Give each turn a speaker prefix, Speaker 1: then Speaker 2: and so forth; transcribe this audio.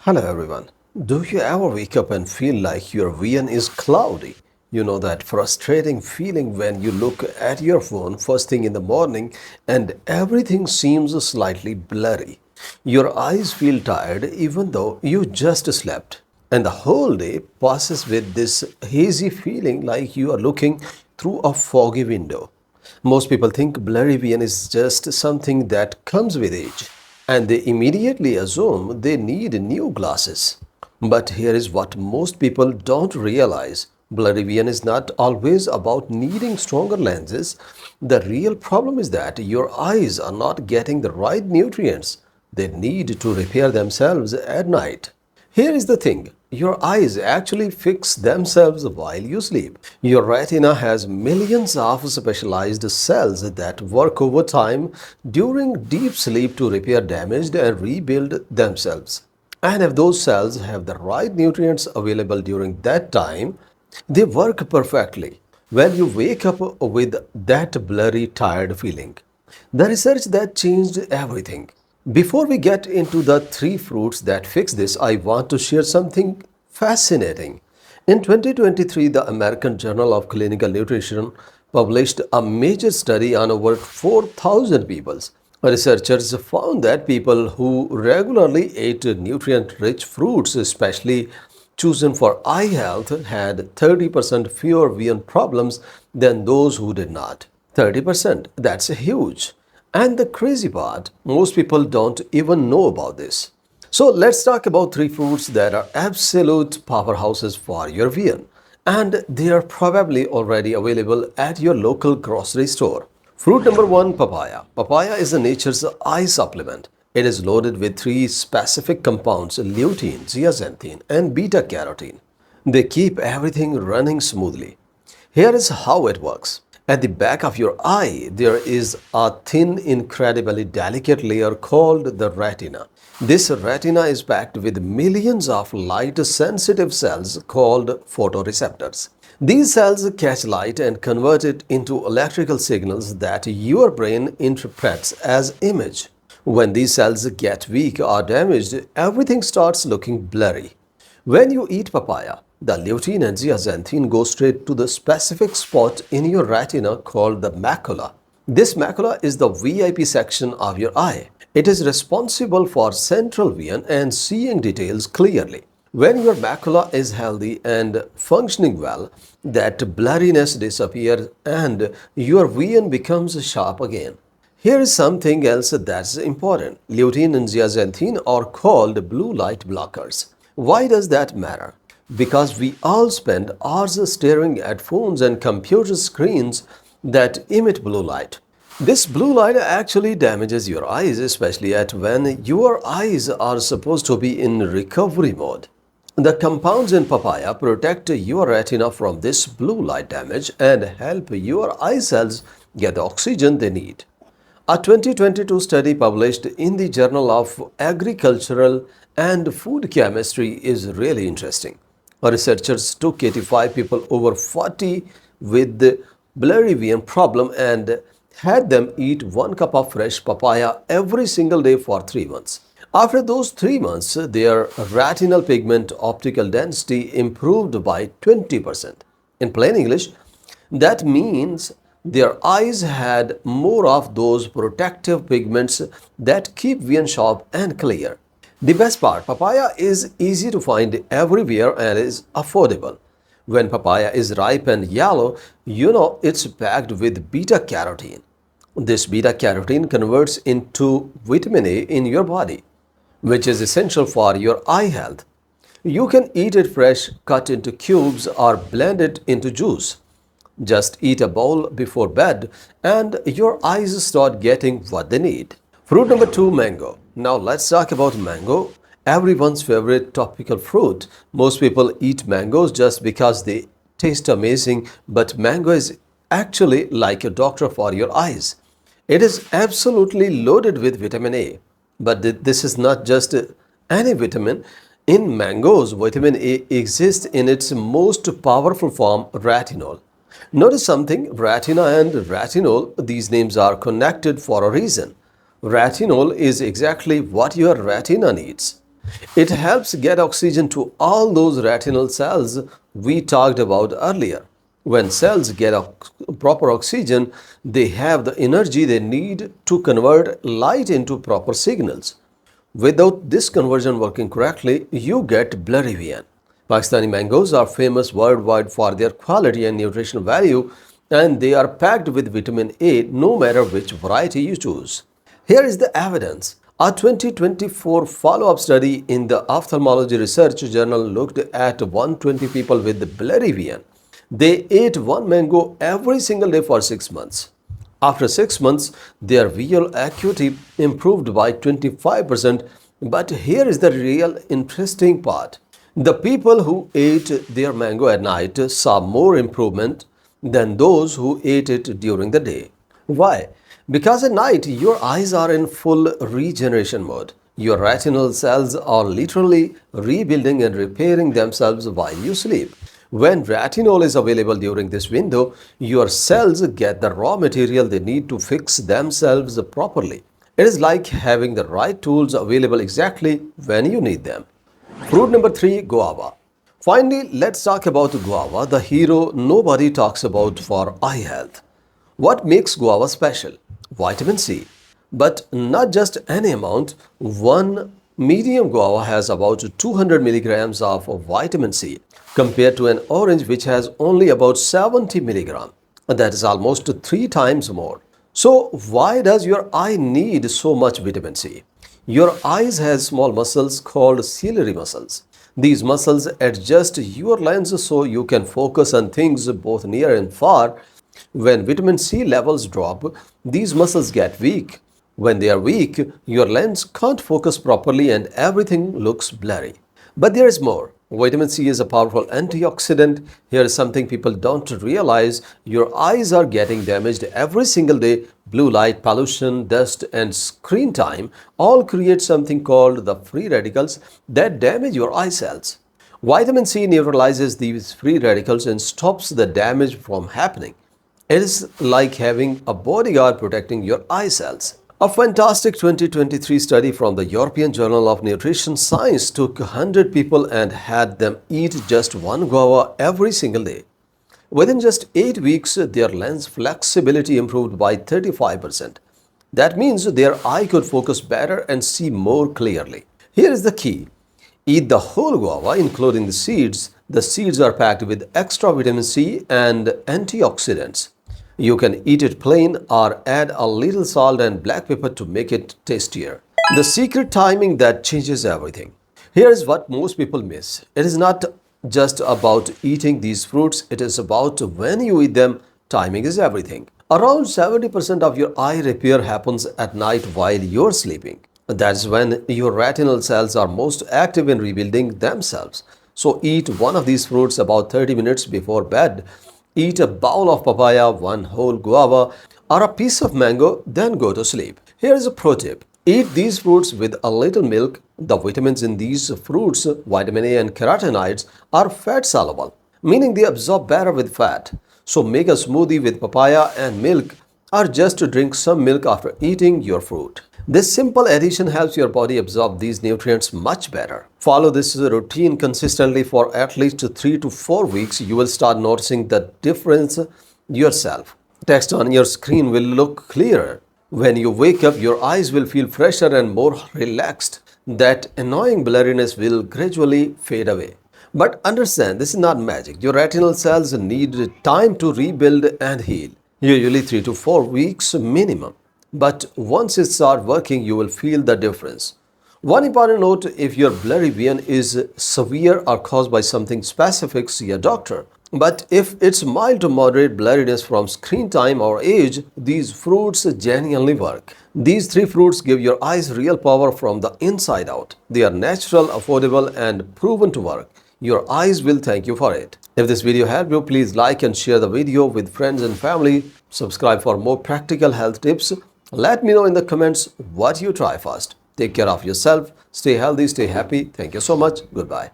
Speaker 1: Hello everyone. Do you ever wake up and feel like your vision is cloudy? You know that frustrating feeling when you look at your phone first thing in the morning and everything seems slightly blurry. Your eyes feel tired even though you just slept. And the whole day passes with this hazy feeling like you are looking through a foggy window. Most people think blurry vision is just something that comes with age, and they immediately assume they need new glasses. But here is what most people don't realize. Blurry vision is not always about needing stronger lenses. The real problem is that your eyes are not getting the right nutrients they need to repair themselves at night. Here is the thing. Your eyes actually fix themselves while you sleep. Your retina has millions of specialized cells that work overtime during deep sleep to repair damaged and rebuild themselves. And if those cells have the right nutrients available during that time, they work perfectly. When you wake up with that blurry, tired feeling, the research that changed everything. Before we get into the three fruits that fix this, I want to share something fascinating. In 2023, the American Journal of Clinical Nutrition published a major study on over 4,000 people. Researchers found that people who regularly ate nutrient rich fruits, especially chosen for eye health, had 30% fewer vision problems than those who did not. 30%, that's huge. And the crazy part, most people don't even know about this. So let's talk about three fruits that are absolute powerhouses for your vision. And they are probably already available at your local grocery store. Fruit number one, papaya. Papaya is a nature's eye supplement. It is loaded with three specific compounds, lutein, zeaxanthin, and beta carotene. They keep everything running smoothly. Here is how it works. At the back of your eye, there is a thin, incredibly delicate layer called the retina. This retina is packed with millions of light-sensitive cells called photoreceptors. These cells catch light and convert it into electrical signals that your brain interprets as image. When these cells get weak or damaged, everything starts looking blurry. When you eat papaya, the lutein and zeaxanthin go straight to the specific spot in your retina called the macula. This macula is the VIP section of your eye. It is responsible for central vision and seeing details clearly. When your macula is healthy and functioning well, that blurriness disappears and your vision becomes sharp again. Here is something else that's important. Lutein and zeaxanthin are called blue light blockers. Why does that matter? Because we all spend hours staring at phones and computer screens that emit blue light. This blue light actually damages your eyes, especially at when your eyes are supposed to be in recovery mode. The compounds in papaya protect your retina from this blue light damage and help your eye cells get the oxygen they need. A 2022 study published in the Journal of Agricultural and Food Chemistry is really interesting. Researchers took 85 people over 40 with the blurry vision problem and had them eat 1 cup of fresh papaya every single day for 3 months. After those 3 months, their retinal pigment optical density improved by 20%. In plain English, that means their eyes had more of those protective pigments that keep vision sharp and clear. The best part, papaya is easy to find everywhere and is affordable. When papaya is ripe and yellow, you know it's packed with beta carotene. This beta carotene converts into vitamin A in your body, which is essential for your eye health. You can eat it fresh, cut into cubes, or blend it into juice. Just eat a bowl before bed and your eyes start getting what they need. Fruit number two, mango. Now let's talk about mango, everyone's favorite tropical fruit. Most people eat mangoes just because they taste amazing, but mango is actually like a doctor for your eyes. It is absolutely loaded with vitamin A. But this is not just any vitamin. In mangoes, vitamin A exists in its most powerful form, retinol. Notice something, retina and retinol, these names are connected for a reason. Retinol is exactly what your retina needs. It helps get oxygen to all those retinal cells we talked about earlier. When cells get proper oxygen, they have the energy they need to convert light into proper signals. Without this conversion working correctly, you get blurry vision. Pakistani mangoes are famous worldwide for their quality and nutritional value, and they are packed with vitamin A no matter which variety you choose. Here is the evidence. A 2024 follow-up study in the Ophthalmology Research Journal looked at 120 people with blurry vision. They ate one mango every single day for 6 months. After 6 months, their visual acuity improved by 25%. But here is the real interesting part. The people who ate their mango at night saw more improvement than those who ate it during the day. Why? Because at night your eyes are in full regeneration mode. Your retinal cells are literally rebuilding and repairing themselves while you sleep. When retinol is available during this window, your cells get the raw material they need to fix themselves properly. It is like having the right tools available exactly when you need them. Fruit number 3, guava. Finally, let's talk about guava, the hero nobody talks about for eye health. What makes guava special? Vitamin C. But not just any amount. One medium guava has about 200 milligrams of vitamin C compared to an orange which has only about 70 milligrams. That is almost 3 times more. So why does your eye need so much vitamin C? Your eyes has small muscles called ciliary muscles. These muscles adjust your lens so you can focus on things both near and far. When vitamin C levels drop, these muscles get weak. When they are weak, your lens can't focus properly and everything looks blurry. But there is more. Vitamin C is a powerful antioxidant. Here is something people don't realize. Your eyes are getting damaged every single day. Blue light, pollution, dust, and screen time all create something called the free radicals that damage your eye cells. Vitamin C neutralizes these free radicals and stops the damage from happening. It is like having a bodyguard protecting your eye cells. A fantastic 2023 study from the European Journal of Nutrition Science took 100 people and had them eat just one guava every single day. Within just 8 weeks, their lens flexibility improved by 35%. That means their eye could focus better and see more clearly. Here is the key. Eat the whole guava, including the seeds. The seeds are packed with extra vitamin C and antioxidants. You can eat it plain or add a little salt and black pepper to make it tastier. The secret timing that changes everything. Here is what most people miss. It is not just about eating these fruits, it is about when you eat them. Timing is everything. Around 70% of your eye repair happens at night while you're sleeping. That's when your retinal cells are most active in rebuilding themselves. So eat one of these fruits about 30 minutes before bed. Eat a bowl of papaya, one whole guava, or a piece of mango, then go to sleep. Here is a pro tip. Eat these fruits with a little milk. The vitamins in these fruits, vitamin A and carotenoids, are fat soluble, meaning they absorb better with fat. So make a smoothie with papaya and milk, or just drink some milk after eating your fruit. This simple addition helps your body absorb these nutrients much better. Follow this routine consistently for at least 3 to 4 weeks. You will start noticing the difference yourself. Text on your screen will look clearer. When you wake up, your eyes will feel fresher and more relaxed. That annoying blurriness will gradually fade away. But understand, this is not magic. Your retinal cells need time to rebuild and heal. Usually 3 to 4 weeks minimum. But once it starts working, you will feel the difference. One important note, if your blurry vision is severe or caused by something specific, see a doctor. But if it's mild to moderate blurriness from screen time or age, these fruits genuinely work. These 3 fruits give your eyes real power from the inside out. They are natural, affordable, and proven to work. Your eyes will thank you for it. If this video helped you, please like and share the video with friends and family. Subscribe for more practical health tips. Let me know in the comments what you try first. Take care of yourself. Stay healthy, stay happy. Thank you so much. Goodbye.